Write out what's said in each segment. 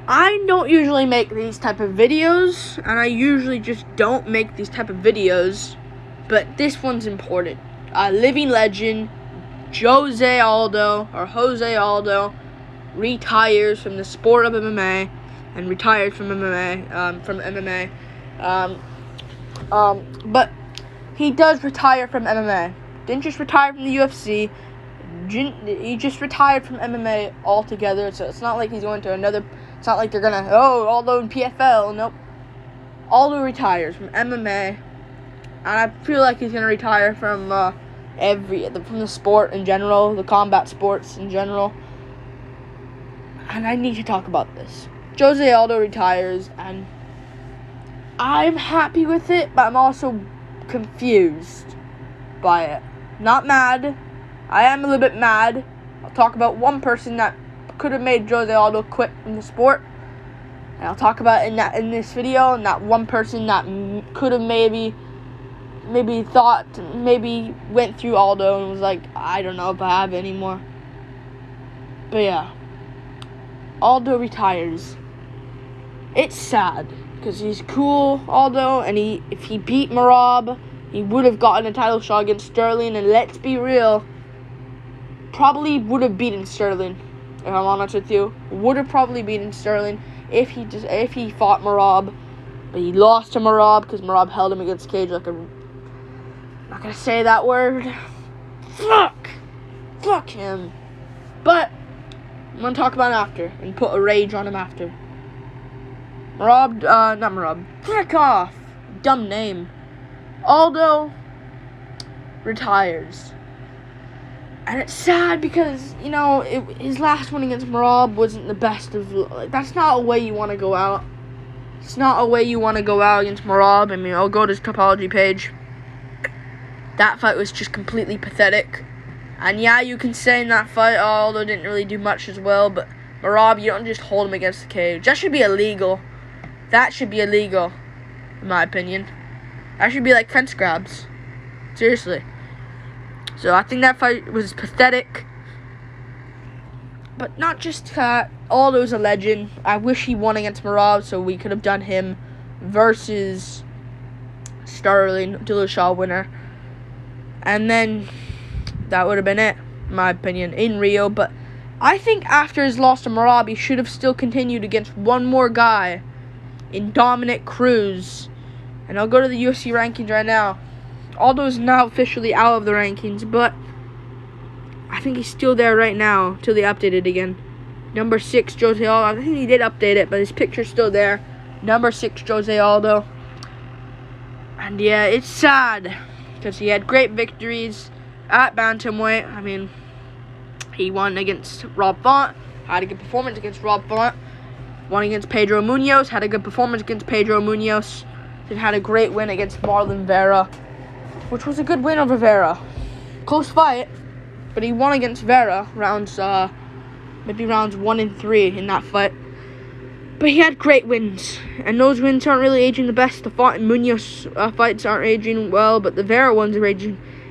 I don't usually make these type of videos, and I usually just don't make these type of videos, but this one's important. A living legend, Jose Aldo retires from the sport of MMA and retired from MMA. But he does retire from MMA. Didn't just retire from the UFC. He just retired from MMA altogether. So it's not like he's going to another. It's not like they're gonna Aldo in PFL. Nope. Aldo retires from MMA, and I feel like he's gonna retire from from the sport in general, the combat sports in general. And I need to talk about this. Jose Aldo retires, and I'm happy with it, but I'm also confused by it. Not mad. I am a little bit mad. I'll talk about one person that could have made Jose Aldo quit from the sport, and I'll talk about it in this video. And that one person that could have maybe went through Aldo and was like, I don't know if I have it anymore. But yeah, Aldo retires. It's sad because he's cool, Aldo, and if he beat Merab, he would have gotten a title shot against Sterling. And let's be real, probably would have beaten Sterling. If I'm honest with you, would have probably beaten Sterling if he fought Merab, but he lost to Merab because Merab held him against the cage like a. I'm not gonna say that word. Fuck him. But I'm gonna talk about him after and put a rage on him after. Not Merab. Frick off. Dumb name. Aldo retires. And it's sad because, his last one against Merab wasn't the best of. That's not a way you want to go out. It's not a way you want to go out against Merab. I mean, I'll go to his Topology page. That fight was just completely pathetic. And yeah, you can say in that fight, Aldo didn't really do much as well. But Merab, you don't just hold him against the cage. That should be illegal. In my opinion. That should be like fence grabs. Seriously. So I think that fight was pathetic. But not just that. Aldo's a legend. I wish he won against Merab, so we could have done him versus Sterling, Dillashaw winner. And then that would have been it, in my opinion, in Rio. But I think after his loss to Merab, he should have still continued against one more guy in Dominic Cruz. And I'll go to the UFC rankings right now. Aldo's now officially out of the rankings, but I think he's still there right now until they update it again. Number 6, Jose Aldo. I think he did update it, but his picture's still there. Number 6, Jose Aldo. And yeah, it's sad because he had great victories at bantamweight. I mean, he won against Rob Font, had a good performance against Rob Font. Won against Pedro Munoz, had a good performance against Pedro Munoz. Then had a great win against Marlon Vera, which was a good win over Vera. Close fight, but he won against Vera rounds 1 and 3 in that fight. But he had great wins, and those wins aren't really aging the best. The Font and Munoz fights aren't aging well, but the Vera ones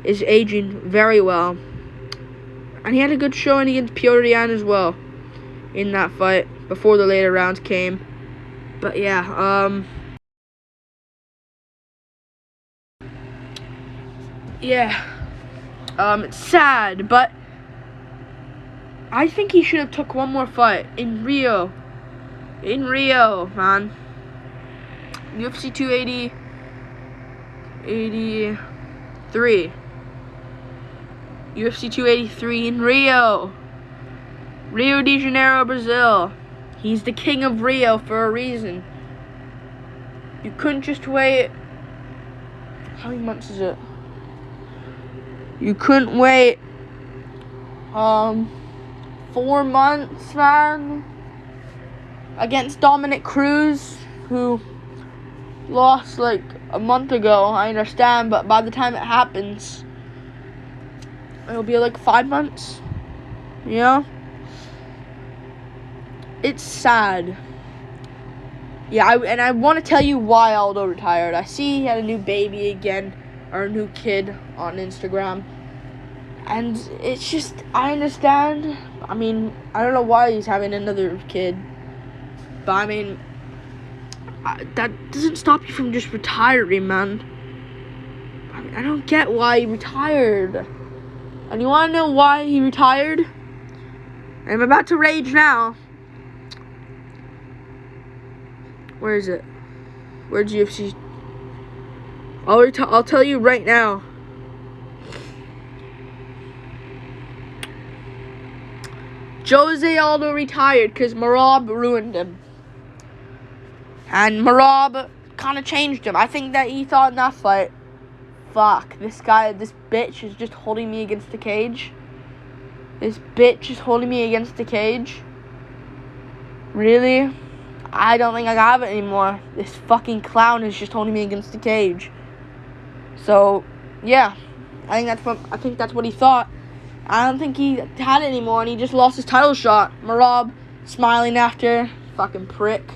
is aging very well. And he had a good showing against Piotr Yan as well in that fight before the later rounds came. But yeah, it's sad, but I think he should have took one more fight in Rio. In Rio, man. UFC 283. UFC 283 in Rio. Rio de Janeiro, Brazil. He's the king of Rio for a reason. You couldn't just wait. How many months is it? You couldn't wait 4 months, man, against Dominic Cruz, who lost like a month ago. I understand, but by the time it happens, it'll be like 5 months. It's sad. Yeah, I want to tell you why Aldo retired. I see he had a new baby again, or a new kid on Instagram. And it's just, I understand. I mean, I don't know why he's having another kid. But I mean, that doesn't stop you from just retiring, man. I mean, I don't get why he retired. And you want to know why he retired? I'm about to rage now. Where is it? Where's UFC? I'll tell you right now. Jose Aldo retired because Merab ruined him. And Merab kind of changed him. I think that he thought in that fight, fuck, this bitch is just holding me against the cage. This bitch is holding me against the cage. Really? I don't think I have it anymore. This fucking clown is just holding me against the cage. So, yeah. I think that's what he thought. I don't think he had it anymore, and he just lost his title shot. Merab smiling after. Fucking prick.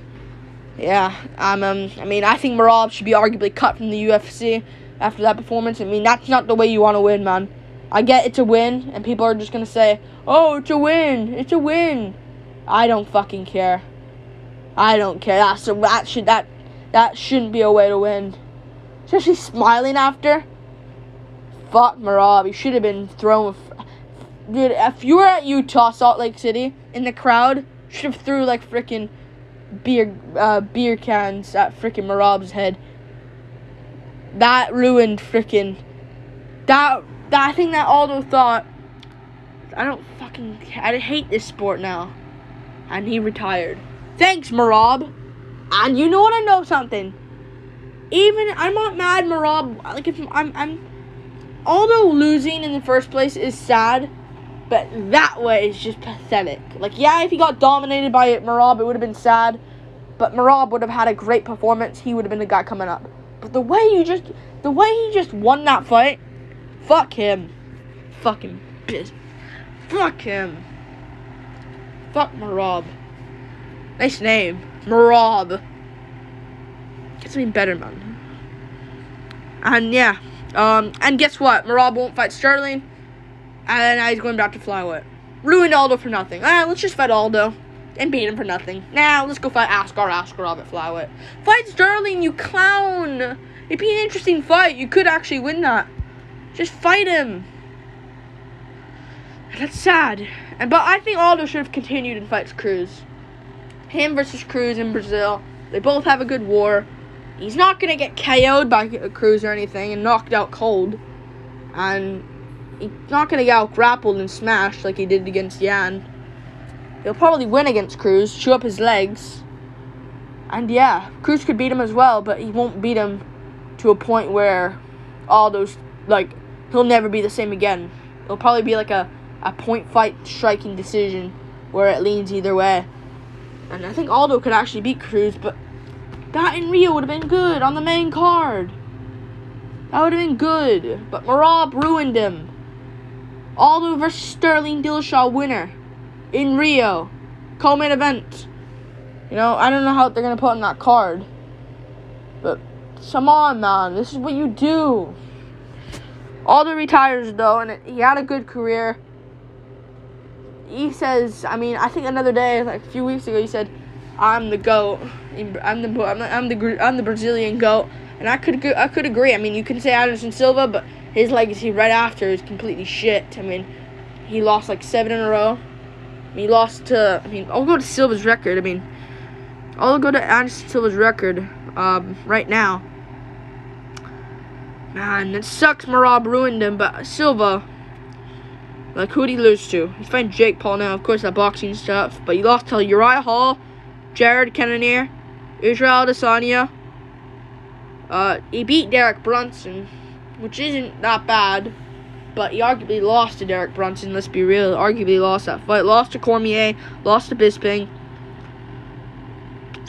Yeah. I mean, I think Merab should be arguably cut from the UFC after that performance. I mean, that's not the way you want to win, man. I get it's a win, and people are just going to say, oh, it's a win. It's a win. I don't fucking care. I don't care. That shouldn't be a way to win. Especially smiling after. Fuck Merab. He should have been thrown. Dude, if you were at Utah, Salt Lake City, in the crowd, should have threw like freaking beer cans at freaking Merab's head. That ruined freaking. I think that Aldo thought. I hate this sport now. And he retired. Thanks, Merab. And you know what? I know something. I'm not mad, Merab. Like, if I'm Aldo losing in the first place is sad, but that way is just pathetic. Like, yeah, if he got dominated by Merab, it would have been sad, but Merab would have had a great performance. He would have been the guy coming up. But the way he just won that fight, fuck him. Fucking bitch. Fuck him. Fuck Merab. Nice name. Merab. Get something better, man. And yeah. And guess what? Merab won't fight Sterling. And now he's going back to flyweight. Ruined Aldo for nothing. Let's just fight Aldo. And beat him for nothing. Now, let's go fight Askarov at flyweight. Fight Sterling, you clown. It'd be an interesting fight. You could actually win that. Just fight him. That's sad. But I think Aldo should have continued and fights Cruz. Him versus Cruz in Brazil. They both have a good war. He's not going to get KO'd by Cruz or anything and knocked out cold. And he's not going to get out grappled and smashed like he did against Yan. He'll probably win against Cruz, chew up his legs. And yeah, Cruz could beat him as well, but he won't beat him to a point where Aldo's, like, he'll never be the same again. It'll probably be like a point fight striking decision where it leans either way. And I think Aldo could actually beat Cruz, but that in Rio would have been good on the main card. That would have been good. But Merab ruined him. Aldo versus Sterling Dillashaw winner in Rio. Co-main event. You know, I don't know how they're going to put on that card. But come on, man. This is what you do. Aldo retires, though, and he had a good career. He says, I mean, I think another day, like a few weeks ago, he said, I'm the GOAT. I'm the Brazilian GOAT. And I could agree. I mean, you can say Anderson Silva, but his legacy right after is completely shit. I mean, he lost like 7 in a row. He lost to, I'll go to Silva's record. I'll go to Anderson Silva's record right now. Man, it sucks Merab ruined him, but Silva, like, who'd he lose to? He's fighting Jake Paul now, of course, that boxing stuff. But he lost to Uriah Hall, Jared Cannonier, Israel Adesanya. He beat Derek Brunson, which isn't that bad. But he arguably lost to Derek Brunson, let's be real. Arguably lost that fight. Lost to Cormier, lost to Bisping.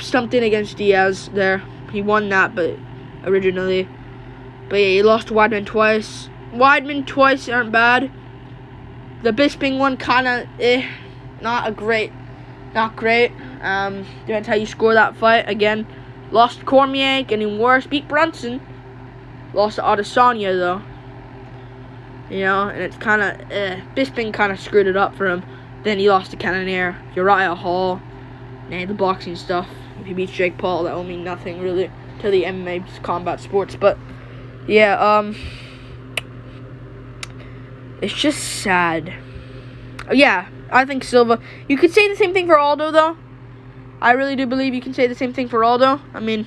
Stumped in against Diaz there. He won that, but originally. But yeah, he lost to Weidman twice. Weidman twice aren't bad. The Bisping one kinda not great. Depends how you score that fight. Again, lost to Cormier, getting worse. Beat Brunson. Lost to Adesanya though. You know, and it's kinda Bisping kinda screwed it up for him. Then he lost to Cannonier, Uriah Hall. Nah, the boxing stuff. If he beats Jake Paul, that will mean nothing really to the MMA combat sports. But yeah, it's just sad. Yeah, I think Silva. You could say the same thing for Aldo, though. I really do believe you can say the same thing for Aldo. I mean,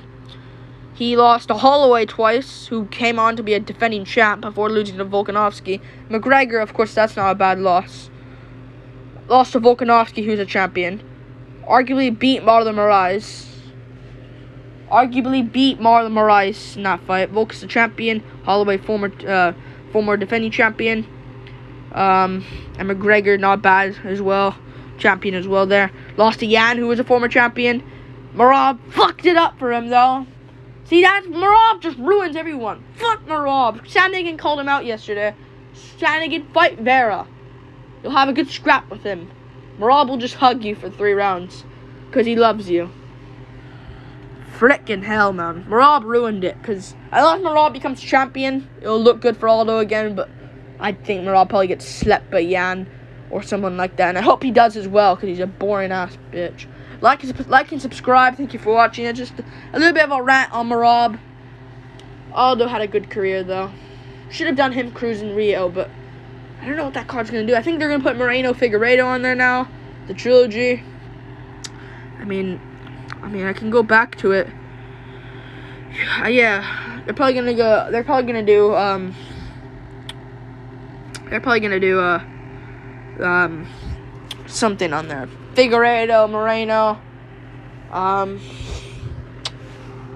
he lost to Holloway twice, who came on to be a defending champ before losing to Volkanovski. McGregor, of course, that's not a bad loss. Lost to Volkanovski, who's a champion. Arguably beat Marlon Moraes in that fight. Volk's the champion. Holloway, former defending champion. And McGregor, not bad as well. Champion as well there. Lost to Yan, who was a former champion. Merab fucked it up for him, though. See, Merab just ruins everyone. Fuck Merab. Sandhagen called him out yesterday. Sandhagen, fight Vera. You'll have a good scrap with him. Merab will just hug you for 3 rounds. Because he loves you. Frickin' hell, man. Merab ruined it. Because unless Merab becomes champion, it'll look good for Aldo again. But I think Merab probably gets slept by Yan or someone like that. And I hope he does as well. Because he's a boring-ass bitch. Like and subscribe. Thank you for watching. It's just a little bit of a rant on Merab. Aldo had a good career, though. Should have done him cruising Rio, but I don't know what that card's going to do. I think they're going to put Moreno Figueiredo on there now. The trilogy. I mean, I can go back to it. Yeah, they're probably gonna go. They're probably gonna do. Something on there. Figueiredo, Moreno.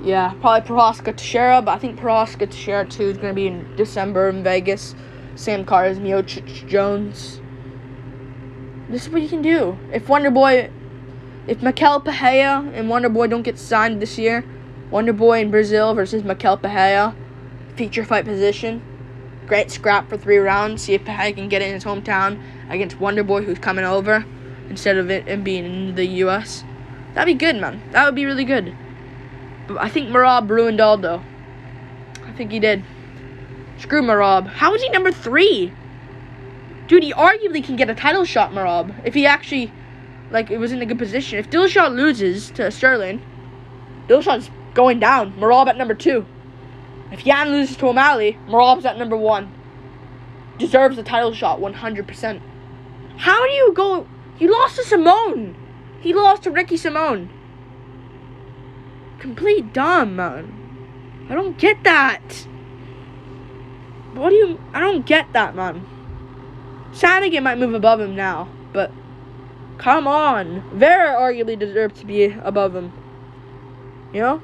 Yeah, probably Prohaska Teixeira, but I think Prohaska Teixeira 2 is gonna be in December in Vegas. Same card as Miocic Jones. This is what you can do. If Mikel Pereira and Wonderboy don't get signed this year, Wonderboy in Brazil versus Mikel Pereira, feature fight position. Great scrap for 3 rounds. See if Pereira can get it in his hometown against Wonderboy, who's coming over, instead of it being in the U.S. That'd be good, man. That would be really good. But I think Merab ruined Aldo. I think he did. Screw Merab. How is he number 3? Dude, he arguably can get a title shot, Merab, if he actually, it was in a good position. If Dillashaw loses to Sterling, Dillashaw's going down. Merab at number 2. If Yan loses to O'Malley, Merab's at number 1. Deserves a title shot, 100%. How do you go? You lost to Simone. He lost to Ricky Simone. Complete dumb, man. I don't get that. I don't get that, man. Sandhagen might move above him now, but come on. Vera arguably deserves to be above him. You know?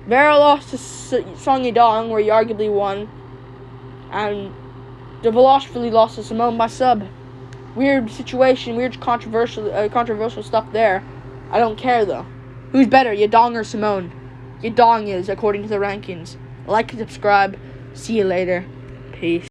Vera lost to Song Yadong, where he arguably won. And Dvalishvili lost to Simone by sub. Weird situation, weird controversial stuff there. I don't care, though. Who's better, Yadong or Simone? Yadong is, according to the rankings. Like and subscribe. See you later. Peace.